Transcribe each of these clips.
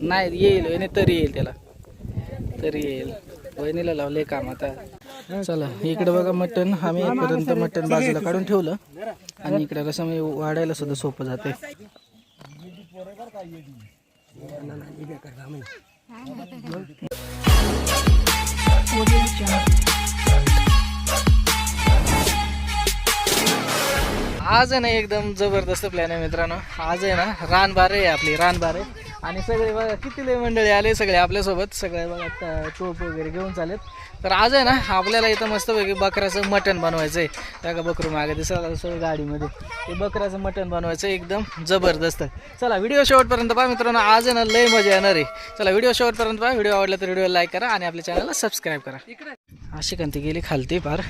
नाही येईल वहिनी, तरी येईल त्याला, तरी येईल. वहिनीला लावले काम आता. चला इकडे बघा मटण, आम्ही इथपर्यंत मटण बाजूला काढून ठेवलं आणि इकडे रसम वाढायला सुद्धा सोपं जाते. आज आहे ना एकदम जबरदस्त प्लॅन आहे मित्रांनो. आज आहे ना रानबारे आहे, आपली रानबारे. आणि सगळे बघा किती लय मंडळी आले सगळे आपल्यासोबत, सगळे बघा टोप वगैरे घेऊन चालेत. तर आज आहे ना आपल्याला इथं मस्तपैकी बकऱ्याचं मटण बनवायचं आहे. त्या का बकरू मागे दिसलं सगळं गाडीमध्ये, ते बकऱ्याचं मटण बनवायचं एकदम जबरदस्त. चला व्हिडिओ शेवटपर्यंत पहा मित्रांनो, आज आहे ना लय मजा येणार आहे. चला व्हिडिओ शेवटपर्यंत पहा. व्हिडिओ आवडला तर व्हिडिओला लाईक करा आणि आपल्या चॅनलला सबस्क्राईब करा. अशी कांती गेली खालती पार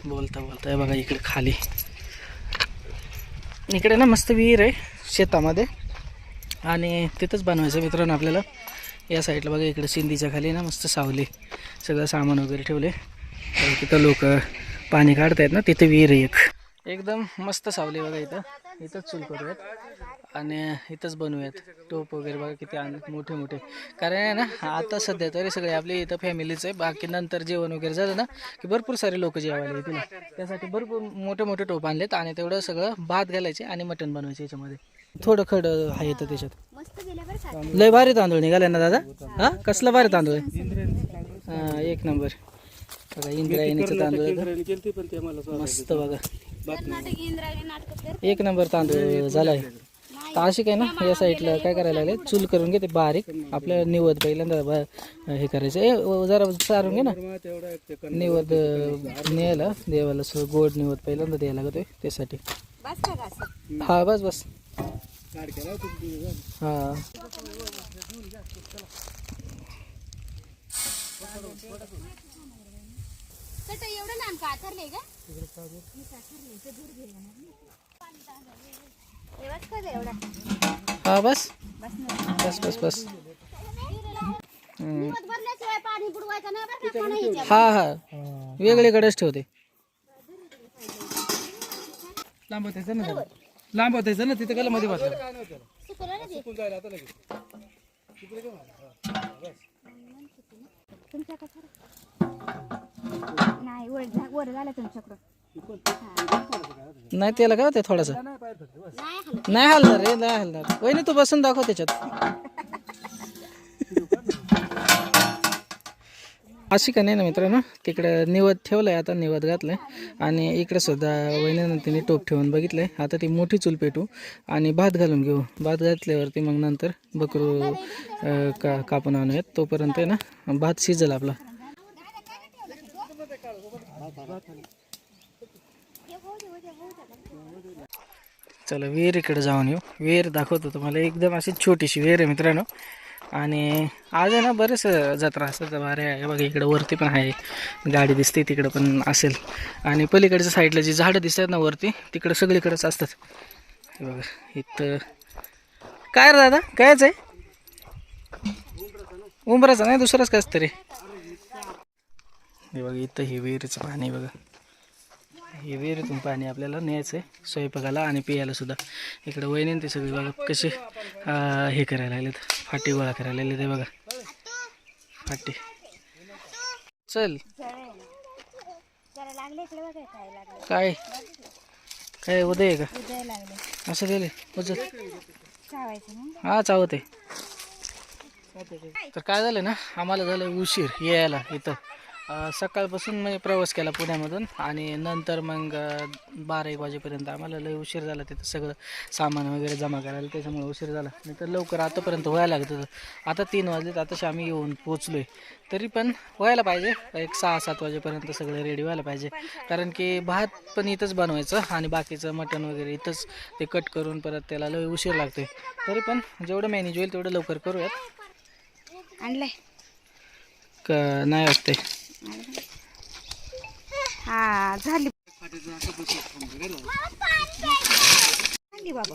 बोलता बोलता. बघा इकडे खाली, इकडे ना मस्त विहीर आहे शेतामध्ये आणि तिथंच बनवायचं मित्रांनो आपल्याला. या साईडला बघा इकडे सिंधीच्या खाली ना मस्त सावली, सगळं सामान वगैरे ठेवले. तिथं लोक पाणी काढतायत ना, तिथे विहीर आहे एक, एकदम मस्त सावली. बघा इथंच चूल करूयात आणि इथंच बनवूयात. टोप वगैरे बघा किती मोठे मोठे. कारण आहे ना आता सध्या तरी सगळे आपले इथं फॅमिलीच आहे. बाकी नंतर जेवण वगैरे झालं ना की भरपूर सारे लोक जेवायला येतील. त्यासाठी भरपूर मोठे मोठे टोप आणलेत आणि तेवढं सगळं भात घालायचे आणि मटण बनवायचे. याच्यामध्ये थोडं खड आहे तर त्याच्यात. लय भारी तांदूळ निघाले ना दादा. हा कसला भारी तांदूळ आहे. हा एक नंबर. बघा इंद्रायणीचं तांदूळ मस्त बघा, एक नंबर तांदूळ झालाय. तर अशी काय ना या साईडला काय करायला लागले, चूल करून घे ते बारीक. आपल्याला निवद पहिल्यांदा हे करायचं. जरा चारून घे ना निवद न्यायला देवाला, गोड निवद पहिल्यांदा द्यायला लागतोय त्यासाठी. हा बस बस. हा हा बस बस बस बस. हा हा वेगळीकडेच ठेवते. लांब होतायचं ना, लांब होतायचं ना तिथे गेलं मध्ये बस. नाही त्याला काय होतं थोडस, नाही हलणार रे, नाही हलणार. वहिनी तू बसून दाखव त्याच्यात. अशी का नाही ना मित्रांनो, तिकडं निवद ठेवलंय, आता निवद घातलंय आणि इकडे सुद्धा वहिनीनं तिने टोप ठेवून बघितलंय. आता ती मोठी चूल पेटू आणि भात घालून घेऊ. भात घातल्यावरती मग नंतर बकरू कापून आणूयात. तोपर्यंत ना भात शिजल आपला. चला विहिरीकडे जाऊन येऊ. विहीर दाखवतो तुम्हाला, एकदम अशी छोटीशी विहीर आहे मित्रांनो. आणि आज आहे ना बरेच जत्रा असतात वारे आहे. बघा इकडे वरती पण आहे गाडी दिसते, तिकडं पण असेल. आणि पलीकडच्या साईडला जी झाडं दिसतात ना वरती, तिकडं सगळीकडेच असतात. हे बघा इथं काय रे दादा, कायच आहे? उंबराचा नाही, दुसराच काय तरी. हे बघा इथं ही विहिरीचं पाणी बघा. हे विहिरीतून पाणी आपल्याला न्यायचं आहे स्वयंपाकाला आणि पियाला सुद्धा. इकडे वहिनी ते सगळे बघा कसे हे करायला लागलेत, फाटी गोळा करायला लागले. ते बघा फाटी. चल काय काय उदय आहे का असं गेले हा चावते. तर काय झालं ना, आम्हाला झालं उशीर यायला इथं. सकाळपासून मी प्रवास केला पुण्यामधून आणि नंतर मग 12-1 वाजेपर्यंत आम्हाला लय उशीर झाला तिथं सगळं सामान वगैरे जमा करायला. त्याच्यामुळे उशीर झाला. नाही तर लवकर आतापर्यंत व्हायला लागत होतं. आता 3 वाजलेत, आताशी आम्ही येऊन पोचलोय. तरी पण व्हायला पाहिजे एक 6-7 वाजेपर्यंत सगळं रेडी व्हायला पाहिजे. कारण की भात पण इथंच बनवायचं आणि बाकीचं मटण वगैरे इथंच ते कट करून परत त्याला लय उशीर लागतोय. तरी पण जेवढं मॅनेज होईल तेवढं लवकर करूयात. आणलंय का नाही असते. हा झाली बाबा.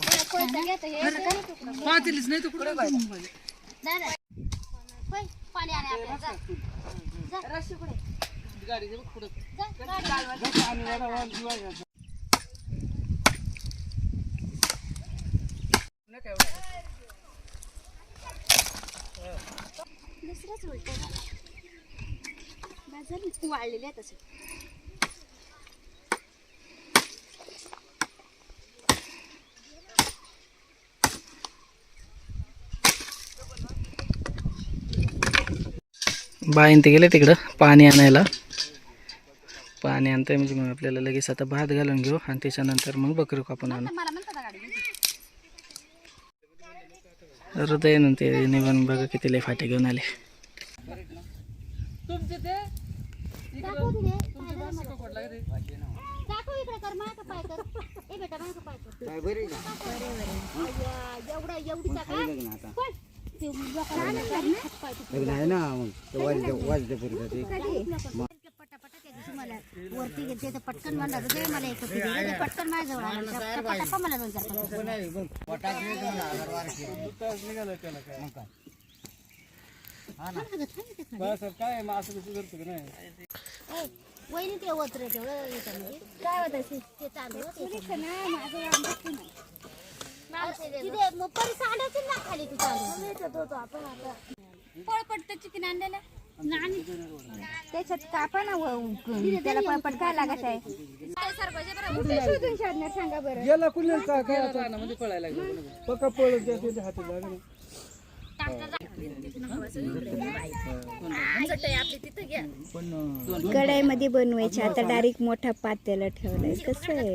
दुसरंच उलट बाजार वाळलेले आहे तसे. बाईन ते गेले तिकडं पाणी आणायला. पाणी आणतंय म्हणजे मग आपल्याला लगेच आता भात घालून घेऊ आणि त्याच्यानंतर मग बकरी कापून आणू. हृदय ते निघून बघा किती लय फाटे घेऊन आले. वरती गेले तर पटकन म्हणलं हृदय मला एक पटकन माझ्याजवळ आलं पटापा मला 2-4 वहिनी ते होत रे तेवढं याच्यामध्ये काय होत ते चालू ना खाली तू चालू आपण आता पळपट चिकन आणलेलं त्याच्यात कापा ना त्याला पळपट काय लागत आहे सांगा बरं गेला कुणी काय पळायला पक्का पळत हाती कढईमध्ये बनवायचे आता डायरेक्ट मोठा पातेला ठेवलाय कसं आहे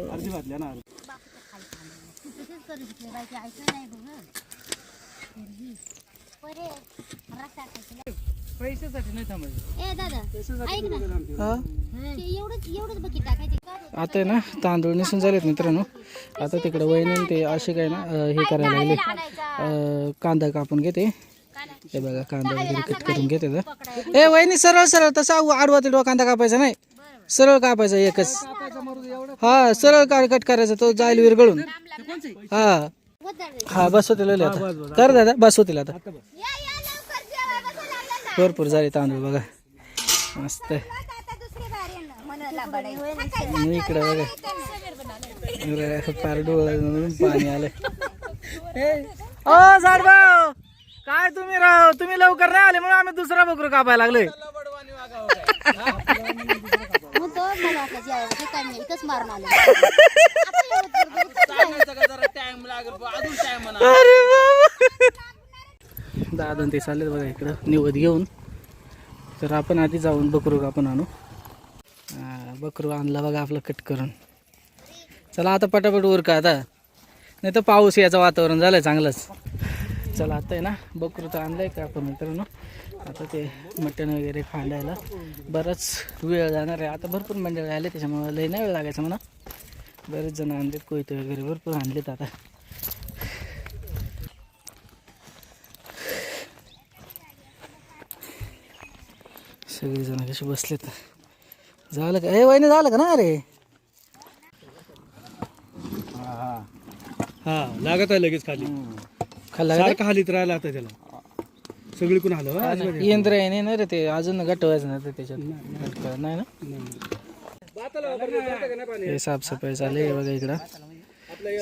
पैशासाठी नाही थांबायचं. ए दादा ऐक ना एवढंच बकेट टाकायचे आता ना तांदूळ निसून झालेत मित्रांनो. आता तिकडे वहिनी ते असे काय ना हे करायला लागले. कांदा कापून घेते हे बघा कांदा वगैरे कट करून घेते. ए वहिनी सरळ सरळ तसा आडवा तिडवा कांदा कापायचा नाही सरळ कापायचा एकच. हा सरळ कट करायचा तो जाईल विरगळून. हा हा बस होतील आता कर दादा बस होतील आता. भरपूर झाले तांदूळ बघा मस्त. इकडे बघा फार डोळ्यातून पाणी आलं. ओ झाडभाऊ काय तुम्ही लवकर नाही आले म्हणून आम्ही दुसरा बकरू कापायला लागलोय. दादा ते चालले बघा इकडं निवद घेऊन. तर आपण आधी जाऊन बकरू कापून आणू. बकरू आणला बघा आपलं कट करून. चला आता पटापट उरका आता नाही तर पाऊस याचं वातावरण झालंय चांगलंच. चला आता आहे ना बकरू तर आणलंय का आपण मित्रांनो. आता ते मटण वगैरे खांडायला बराच वेळ जाणार आहे. आता भरपूर मंडळ आले त्याच्यामुळे लई नाही वेळ लागायचा म्हणा. बरेच जण आणलेत कोयते वगैरे भरपूर आणलेत. आता सगळेजण कसे बसलेत. झालं का हे वहिनी झालं का ना. अरे हा लागत आहे लगेच खाली खाल्ला सारखं हालीत राहिला आता त्याला सगळीकडून आलं. यंत्र आहे नाही रे ते अजून गटवायचं नाही तर त्याच्यात नाही ना. हे साफसफाई चालू आहे बघा इकडं.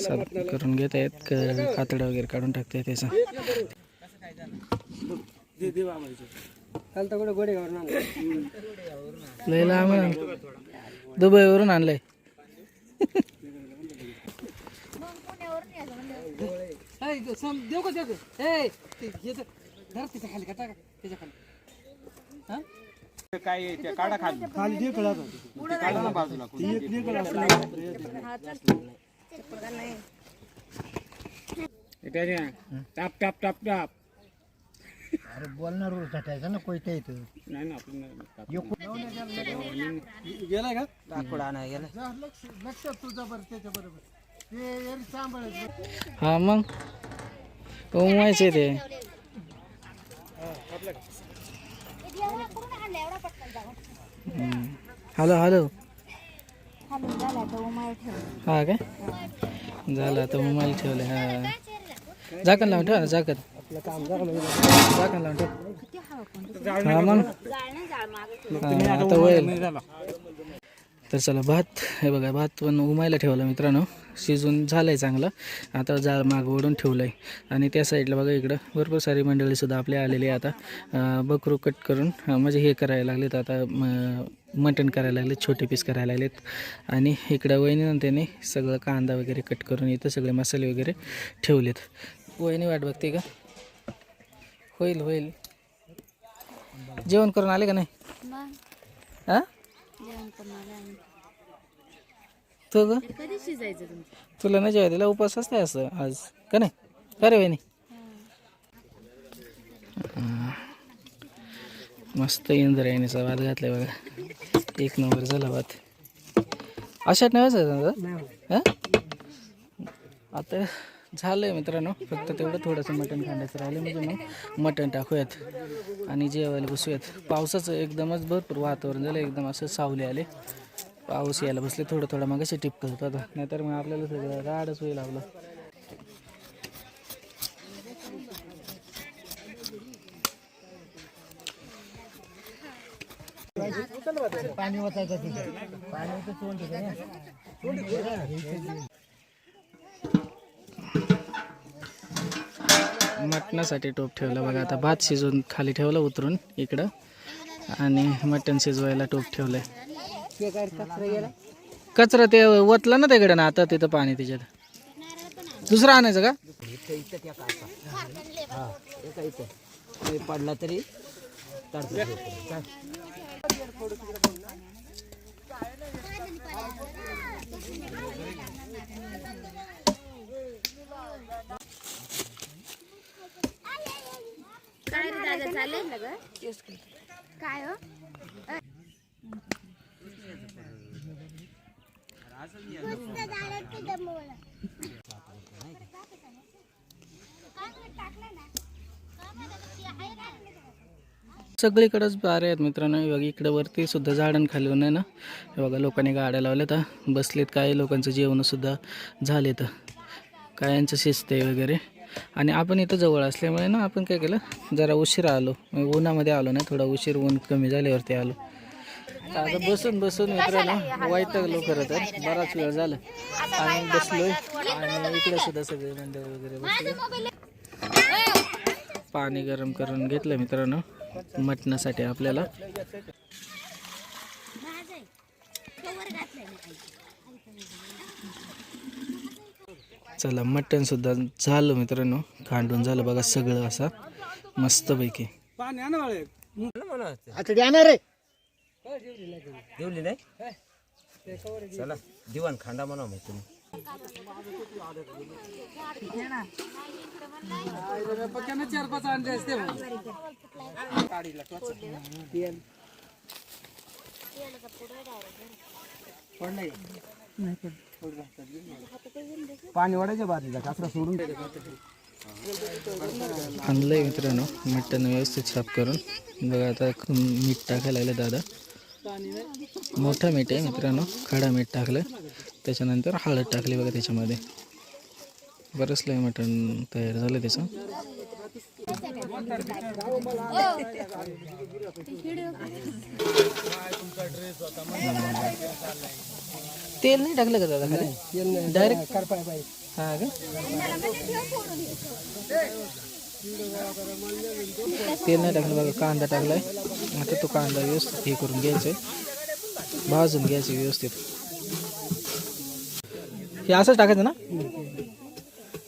साफ करून घेत आहेत कातडं वगैरे काढून टाकते त्याचं. लय लांब दुबईवरून आणलंय. देऊ का खाली का टाका त्याच्या खाली काय काढा खाली खाली काढा ना बाजूला टाप टाप टाप टाप. अरे बोलणार टाकायचं ना कोयता येतं नाही ना आपण गेलाय का लाकूड आणाय गेला. लक्षात तुझा बरं त्याच्या बरोबर ते सांभाळायचं. हा मग उमवायचे ते. हॅलो हॅलो हा काय झालं आता मोबाईल ठेवले. हा झाकण लावून ठेवा झाकण. टाकून लावून टाक. हा मग हा, आता होईल. तर चला भात हे बघा, भात पण उमायला ठेवला मित्रांनो, शिजून झालं आहे चांगलं. आता जाळ मागं ओढून ठेवलं आहे. आणि त्या साईडला बघा इकडं भरपूर सारी मंडळीसुद्धा आपले आलेली आहे. आता बकरू कट करून म्हणजे हे करायला लागलेत, आता मटण करायला लागलेत, छोटे पीस करायला लागलेत. आणि इकडं वहिनीनं त्याने सगळं कांदा वगैरे कट करून इथं सगळे मसाले वगैरे ठेवलेत. वहिनी वाट बघते का? होईल होईल. जेवण करून आले का नाही? हां तू ग कधी शिजायचं तुमचं? तुला नाही जेवाय दिला, उपास असते असं आज का नाही? का रे वहिनी? मस्त इंद्रायणीचा भात घातलाय बघा, एक नंबर झाला भात. अशात नाही वाजत हां. आता झालंय मित्रांनो, फक्त तेवढं थोडंसं मटण खाण्याचं राहिलं म्हणजे मग मटण टाकूयात आणि जेवायला बसूयात. पावसाचं एकदमच भरपूर वातावरण झालं, एकदम असं सावली आले, पाऊस यायला बसले थोडं थोडं. मग असे टिपकत होता आता, नाहीतर मग आपल्याला सगळं राडच होईल आपलं. पाणी ओतायचं तिथे, पाणी मटणासाठी टोप ठेवला बघा. आता भात शिजवून खाली ठेवलं उतरून इकडं, आणि मटण शिजवायला टोप ठेवलंय. कचरा ते ओतला ना तिकडे ना, आता तिथं पाणी त्याच्यात दुसरं आणायचं का? पडला तरी काय रे दादा चालेल काय हो? सगळीकडेच बारे आहेत मित्रांनो. हे बघा इकडे वरती सुद्धा झाडण खाली आहे ना, हे बघा लोकांनी गाड्या लावल्यात, बसलेत. काही लोकांचं जेवणसुद्धा झालेत, कायांचं शिजते वगैरे. आणि आपण इथं जवळ असल्यामुळे ना आपण काय केलं, जरा उशिरा आलो, उन्हामध्ये आलो नाही, थोडा उशीर ऊन कमी झाल्यावरती आलो. आता बसून बसून मित्रांनो वैतागलो खरं तर, बराच वेळ झाला. आणि बसलोय, आणि इकडे सुद्धा सगळे मंडळ वगैरे बसले. पाणी गरम करून घेतलं मित्रांनो मटणासाठी आपल्याला. चला मटण सुद्धा झालं मित्रांनो, खांडून झालं बघा सगळं असं मस्तपैकी. पाणी आणा वाळे. आता देणार रे. जेवली नाही. चला दिवाण खांडा म्हणा मग तुम्ही. पक्यानं 4-5 अंडे असते मग. पाणी वाढायच्या बाजूला कासरा सोडून आणलंय मित्रांनो मटण व्यवस्थित साफ करून. बघा आता मीठ टाकायला लागलं दादा, मोठं मीठ आहे मित्रांनो, खडा मीठ टाकलं, त्याच्यानंतर हळद टाकली बघा त्याच्यामध्ये. बरंच लय मटण तयार झालं त्याचं. तेल नाही टाकलं का दादा खाली? डायरेक्ट हा का? तेल नाही टाकलं बघा, कांदा टाकलाय. आता तो कांदा व्यवस्थित हे करून घ्यायचा, भाजून घ्यायचं व्यवस्थित. हे असंच टाकायचं ना?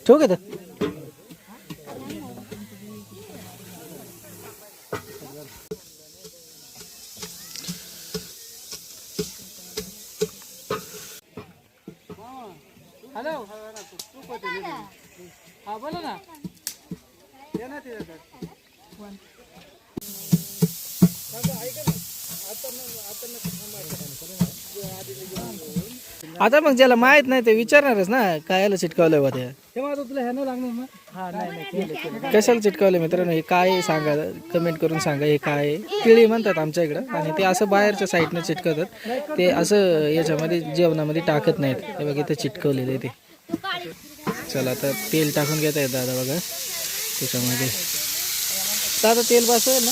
ठेवू का तर? हॅलो हा बोला ना. आता मग ज्याला माहित नाही ते विचारणारच ना, कायला चिटकावलंय बा ते. हे माझं तुला ह्यानं लागणार ना. हा नाही कशाला चिटकावलं मित्रांनो, हे काय आहे सांगा, कमेंट करून सांगा. हे काय आहे? केळी म्हणतात आमच्या इकडं, आणि ते असं बाहेरच्या साईडनं चिटकवतात. ते असं याच्यामध्ये जेवणामध्ये टाकत नाहीत. हे बघा इथं चिटकवलेलं आहे ते. चला आता तेल टाकून घेता येत दादा बघा. त्याच्यामध्ये दादा तेल बसवेल ना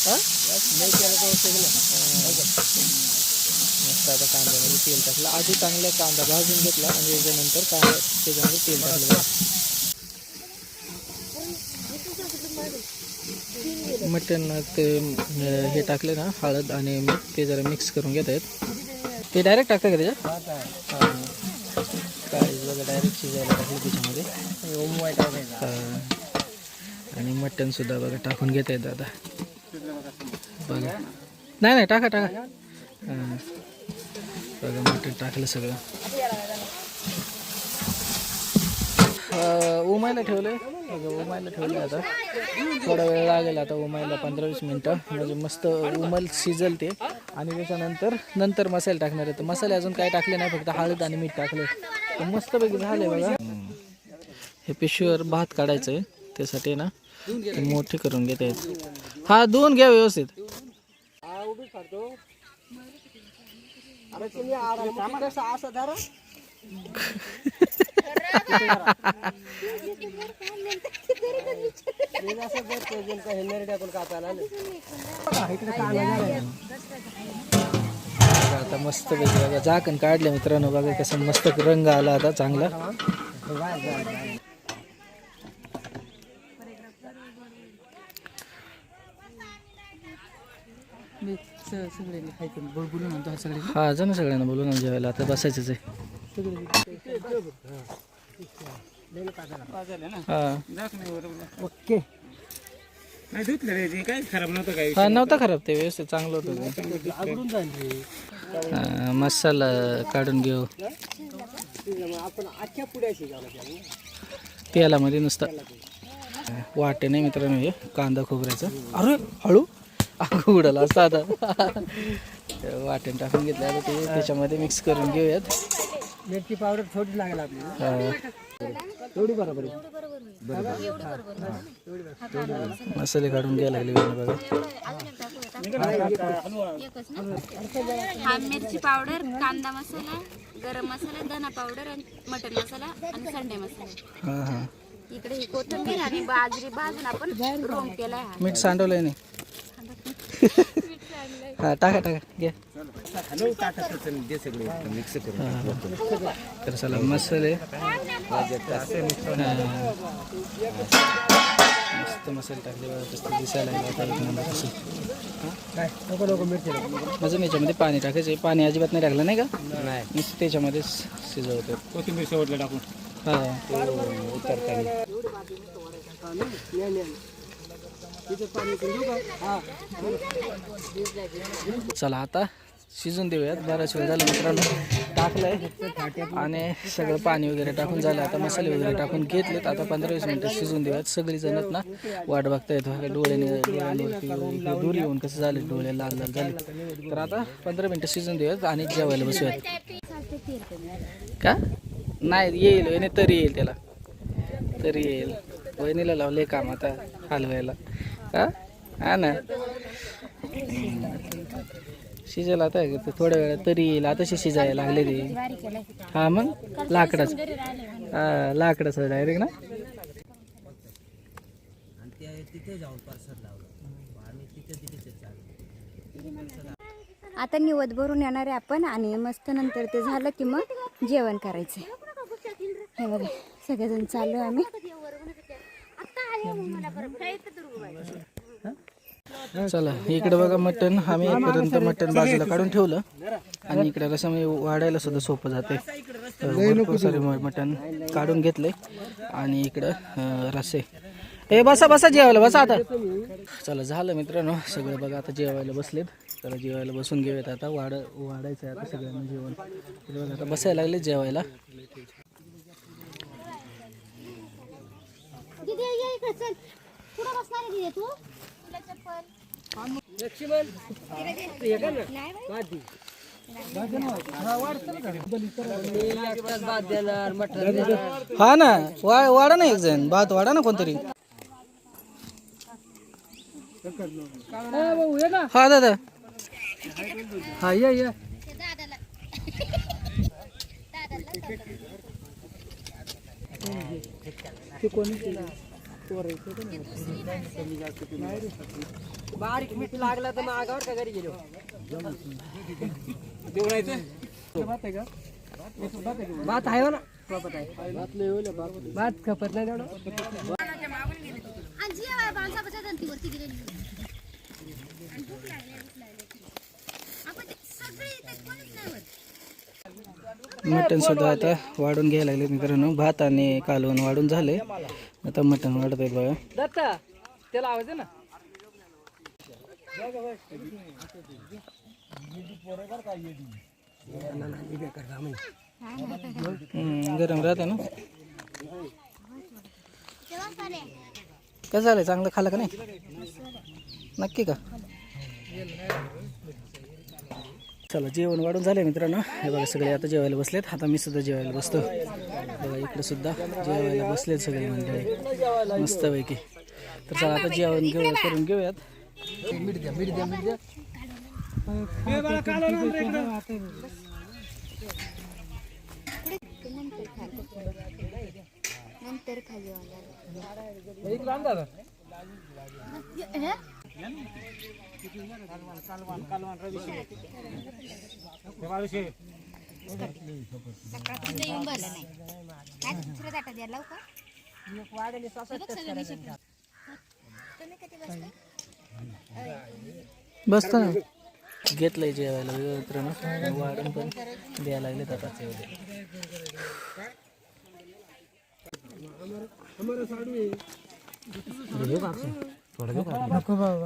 हां मस्त आता कांद्यामध्ये तेल टाकलं आधी चांगला कांदा भाजून घेतला आणि त्याच्यानंतर त्याच्यामध्ये तेल टाकलं मटण ते हे टाकले ना हळद आणि मीठ ते जरा मिक्स करून घेत आहेत ते डायरेक्ट टाकतं का त्याच्यात हां काय बघा डायरेक्ट शिजायला टाकलं त्याच्यामध्ये आणि मटणसुद्धा बघा टाकून घेत आहेत दादा बघा नाही टाका हां बघा मटण टाकलं सगळं उमायला ठेवलं बघा उमायला ठेवलं आता थोडा वेळ लागेल आता उमायला 15-20 मिनटं म्हणजे मस्त उमल शिजल ते आणि त्याच्यानंतर मसाले टाकणार आहे तर मसाले अजून काय टाकले नाही फक्त हळद आणि मीठ टाकले तर मस्तपैकी झाले बघा हे पिशवीवर भात काढायचं आहे त्यासाठी ना ते मोठे करून घेत आहेत हा धुवून घ्या व्यवस्थित आता मस्त पैकी बघा झाकण काढले मित्रांनो बघा कसं मस्त रंग आला आता चांगला हा जा ना सगळ्यांना बोलू ना जेवायला आता बसायचंच आहे ओके नाही धुतलं रे ते काय खराब नव्हतं काय हा नव्हतं खराब ते व्यवस्थित चांगलं होतं मसाला काढून घेऊ तेलामध्ये नुसतं वाटे नाही मित्रांनो हे कांदा खोबऱ्याचं अरे हळू उडाला असं आता वाटेन टाकून घेतलं आता ते त्याच्यामध्ये मिक्स करून घेऊयात मिरची पावडर थोडी लागेल आपल्याला एवढी बरोबर मसाले काढून घ्यायला लागले बघा हा मिरची पावडर कांदा मसाला गरम मसाला धना पावडर आणि मटन मसाला आणि संडे मसाला हां हां इकडे ही कोथिंबीर आणि बाजरी भाजून आपण रोम केलाय हा मीठ सांडवलंय नाही हा टाका घ्या मिक्स करून तर चला मसाले मस्त मसाले टाकले बघा कसं दिसायला माझं याच्यामध्ये पाणी टाकायचं पाणी अजिबात नाही टाकलं नाही का नाही नुसतं त्याच्यामध्येच शिजवतो कोथिंबीर शेवटला टाकून हां चला आता शिजून देऊयात बराच वेळ झाला मित्रांनो टाकलंय आणि सगळं पाणी वगैरे टाकून झालं आता मसाले वगैरे टाकून घेतलेत आता 15-20 मिनिटं शिजून देऊयात सगळी जणत ना वाट बघता येतो डोळ्यावरती दूर येऊन कसं झाले डोळे लाल लाल झाले तर आता 15 मिनिटं शिजून देऊयात आणि जेवायला बसूयात का नाही येईल तरी येईल त्याला तरी येईल वहिनीला लावले काम आता हलवायला हा ना शिजायला आता थोड्या वेळात तरी येईल आता शिजायला लागले ते हा मग लाकडाच लाकडाचं डायरेक्ट ना आता निवद भरून येणार आहे आपण आणि मस्त नंतर ते झालं की मग जेवण करायचं हे बघा सगळेजण चालू आम्ही चला इकडे बघा मटण आम्ही इथपर्यंत मटण बाजूला काढून ठेवलं आणि इकडे रसम वाढायला सुद्धा सोपं जाते भरपूर सारे मटण काढून घेतले आणि इकडं रस्से हे बसा जेवायला बसा आता चला झालं मित्रांनो सगळं बघा आता जेवायला बसलेत चला जेवायला बसून घेऊयात आता वाढायचं आहे आता सगळ्यांना जेवण बघा आता बसायला लागले जेवायला हा ना वाढा ना एक जण भात वाढा ना कोणतरी हा दादा हा या बारीक मीठ लागला तर मागावर का घरी गेलो भात आहे ना भात खपत नाही तेवढं आणि जी आहे माणसापासून धंतीवरती गेलेली आणि भूक लागली आपण सगळे इथे कोणीच नाही होत. मटण सुद्धा आता वाढून घ्यायला लागले मित्रांनो. भात आणि कालवण वाढून झाले, आता मटण वाढत आहे बघा. दत्ता त्याला आवाज आहे ना गरम राहते ना. कसं झालंय, चांगलं खाल्लं का नाही? नक्की का? चला जेवण वाढून झाले मित्रांनो. हे बघा सगळे आता जेवायला बसलेत. आता मी सुद्धा जेवायला बसतो. बघा इकडे सुद्धा जेवायला बसलेत सगळे मंडळी मस्तपैकी. तर चला आता जेवण करून घेऊयात. नंतर खाली सकाळपर्यंत येऊन भरलं नाही. काय दुसऱ्या ताटात द्या लावू का? तुम्ही किती बसता? बसतो ना. घेतलंय जेवायला मित्रांनो. वाढून पण द्यायला लागले आता.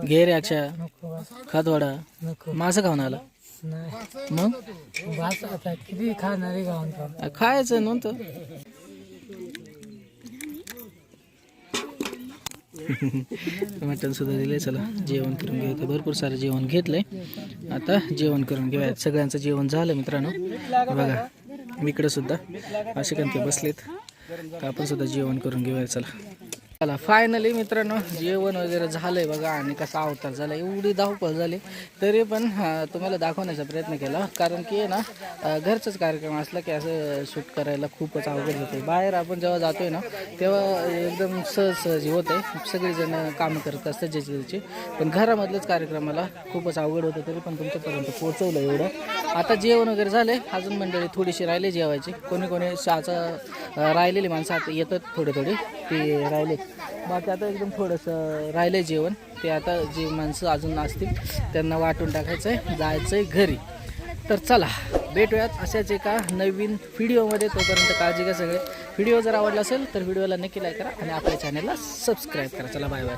घे रे अक्षा, खात वाडा. मासं खाऊन आला मग किती खाणारे गावात खायचं नव्हतं. मटण सुद्धा दिले. चला जेवण करून घेऊ. भरपूर सारं जेवण घेतलंय. आता जेवण करून घेऊया. सगळ्यांचं जेवण झालं मित्रांनो. बघा इकडे सुद्धा असे ते बसलेत. आपण सुद्धा जेवण करून घेऊया. चला फायनली मित्रांनो जेवण वगैरे झालंय बघा. आणि कसा अवतार झाला, एवढी धावपळ झाली तरी पण तुम्हाला दाखवण्याचा प्रयत्न केला. कारण की ना घरचाच कार्यक्रम असला की असं शूट करायला खूपच अवघड होते. बाहेर आपण जेव्हा जातोय ना तेव्हा एकदम सहज होत आहे. सगळेजण कामं करत असतात ज्याची त्याची. पण घरामधल्याच कार्यक्रमाला खूपच अवघड होतं. तरी पण तुमच्यापर्यंत पोहोचवलं एवढं. आता जेवण वगैरे झाले. अजून मंडळी थोडीशी राहिली जेवायची. कोणी शाचा राहिलेली माणसं आता येतात थोडे ते राहिले. बाकी आता एकदम थोडंसं राहिलं जेवण. ते आता जे माणसं अजून असतील त्यांना वाटून टाकायचं आहे, जायचं आहे घरी. तर चला भेटूयात अशाच एका नवीन व्हिडिओमध्ये. तोपर्यंत काळजी घ्या सगळे. व्हिडिओ जर आवडला असेल तर व्हिडिओला नक्की लाईक करा आणि आपल्या चॅनलला सबस्क्राईब करा. चला बाय बाय.